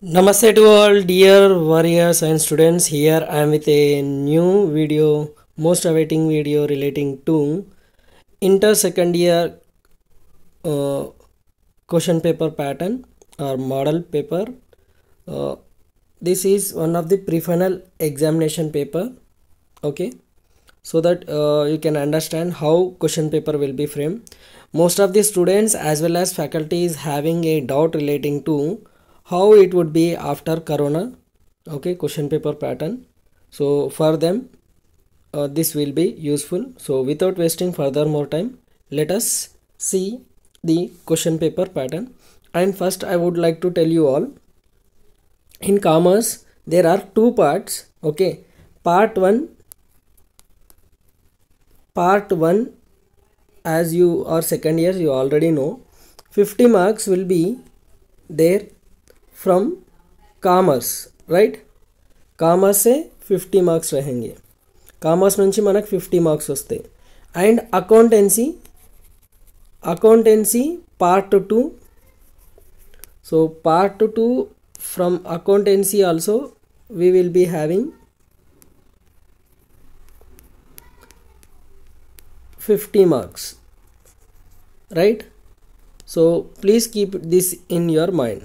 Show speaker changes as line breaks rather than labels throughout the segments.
Namaste to all dear warrior science students. Here I am with a new video, most awaiting video relating to inter second year uh, question paper pattern or model paper. Uh, this is one of the pre-final examination paper. Okay, so that you can understand how question paper will be framed. Most of the students as well as faculty is having a doubt relating to how it would be after corona. Okay, question paper pattern. So for them this will be useful. So without wasting further more time, let us see the question paper pattern. And first I would like to tell you all, in commerce there are two parts. Okay, part 1, as you are second year, you already know 50 marks will be there from commerce, right? Commerce से 50 marks रहेंगे, commerce నుంచి మనకు 50 marks వస్తాయి. And accountancy part 2. So part 2 from accountancy also we will be having 50 marks, right? So please keep this in your mind.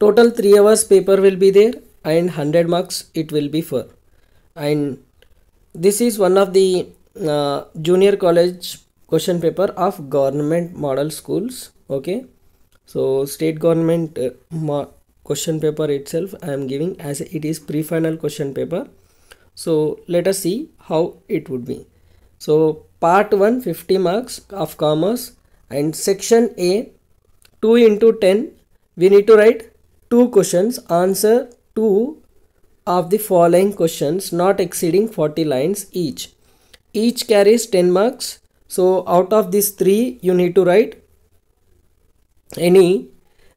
Total 3 hours paper will be there and 100 marks it will be for. And this is one of the junior college question paper of government model schools. Okay, so state government question paper itself I am giving as it is pre-final question paper. So let us see how it would be. So part 1 50 marks of commerce, and section A 2 into 10 we need to write 2 questions, answer 2 of the following questions not exceeding 40 lines each. Each carries 10 marks. So out of these 3 you need to write any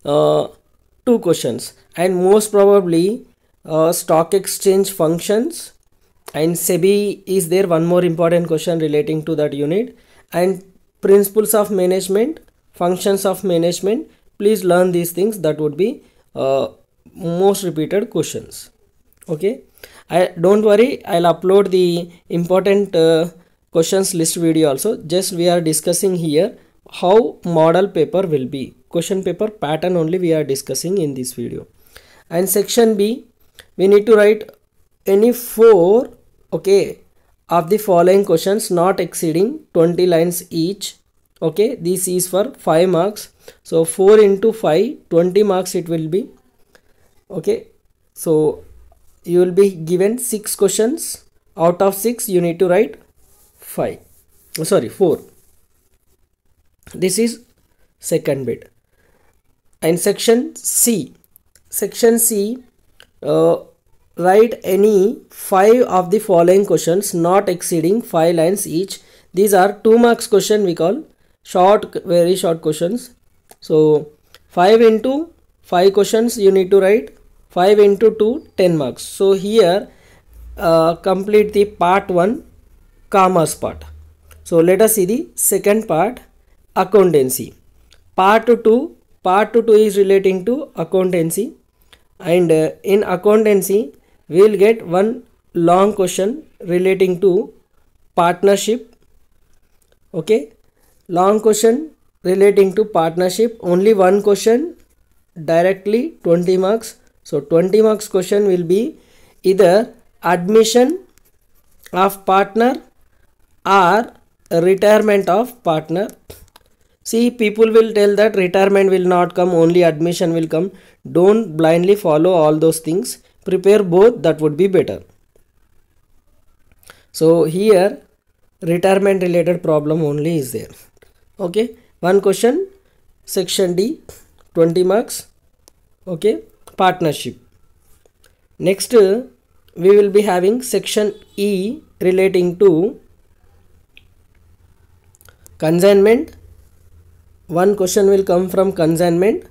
2 questions, and most probably stock exchange functions and SEBI is there, one more important question relating to that unit, and principles of management, functions of management. Please learn these things, that would be most repeated questions. Okay, don't worry, I'll upload the important questions list video also. Just we are discussing here how model paper will be, question paper pattern only we are discussing in this video. And section B we need to write any 4 okay of the following questions not exceeding 20 lines each. Okay, this is for 5 marks. So 4 into 5 20 marks it will be. Okay, so you will be given 6 questions. Out of 6 you need to write 4. This is second bit. And section C write any 5 of the following questions not exceeding 5 lines each. These are 2 marks question, we call short, very short questions. So 5 into 5 questions you need to write, 5 into 2 10 marks. So here complete the part 1 commerce part. So let us see the second part, accountancy. Part 2 is relating to accountancy, and in accountancy we will get one long question relating to partnership. Okay, long question relating to partnership, only one question directly 20 marks. So 20 marks question will be either admission of partner or retirement of partner. See, people will tell that retirement will not come, only admission will come. Don't blindly follow all those things, prepare both, that would be better. So here retirement related problem only is there. Okay, one question section D 20 marks. Okay, partnership. Next we will be having section E relating to consignment. One question will come from consignment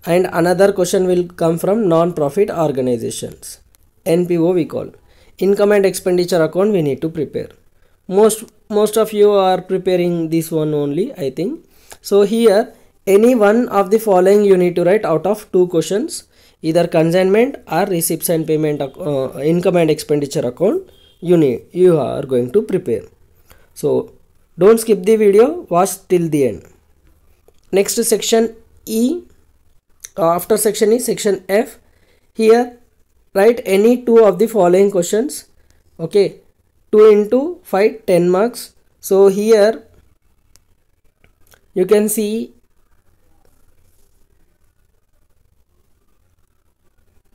and another question will come from non-profit organizations, NPO we call. Income and expenditure account we need to prepare. Most of you are preparing this one only, I think. So here any one of the following you need to write out of two questions, either consignment or receipts and payment income and expenditure account you are going to prepare. So don't skip the video, watch till the end. Next section E, after section E, section F. Here write any two of the following questions. Okay, 2 into 5, 10 marks. So here you can see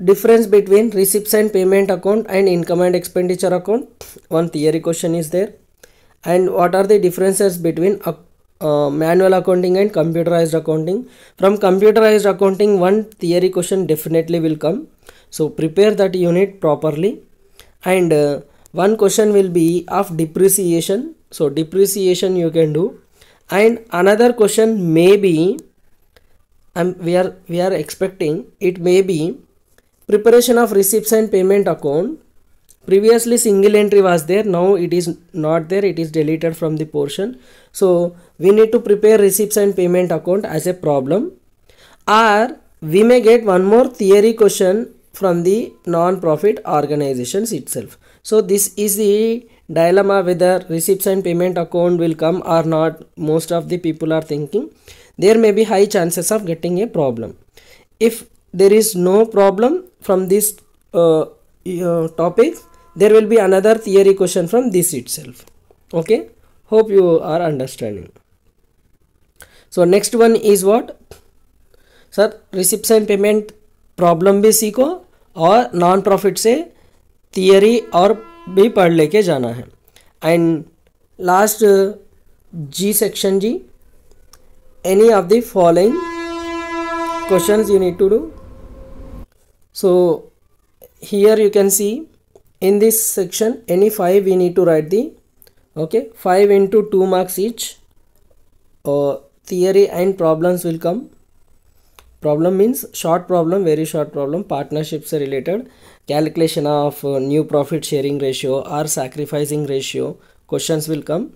difference between receipts and payment account and income and expenditure account. One theory question is there. And what are the differences between manual accounting and computerized accounting? From computerized accounting, one theory question definitely will come. So prepare that unit properly. And one question will be of depreciation. So depreciation you can do. And another question may be, we are expecting it may be preparation of receipts and payment account. Previously single entry was there, now it is not there, it is deleted from the portion. So we need to prepare receipts and payment account as a problem, or we may get one more theory question from the non-profit organizations itself. So this is the dilemma whether receipts and payment account will come or not. Most of the people are thinking there may be high chances of getting a problem. If there is no problem from this topic, there will be another theory question from this itself. Okay, hope you are understanding. So next one is what? Sir, receipts and payment problem भी सीखो और non profit से theory और भी पढ़ लेके जाना है. And last G section G, any of the following questions you need to do. So here you can see in this section any 5 we need to write the 5 into 2 marks each. Theory and problems will come. Problem means short problem, very short problem, partnerships related, calculation of new profit sharing ratio or sacrificing ratio questions will come,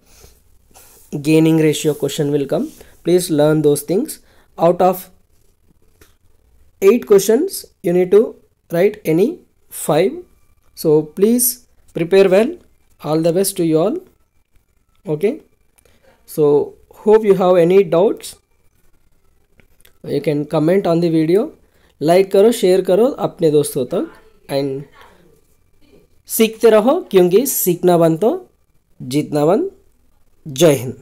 gaining ratio question will come. Please learn those things. Out of 8 questions you need to write any 5. So please prepare well. All the best to you all. Okay, so hope you have any doubts. You can comment on the video, like करो, share करो अपने दोस्तों तक, and सीखते रहो क्योंकि सीखना बन तो जीतना बन. जय हिंद.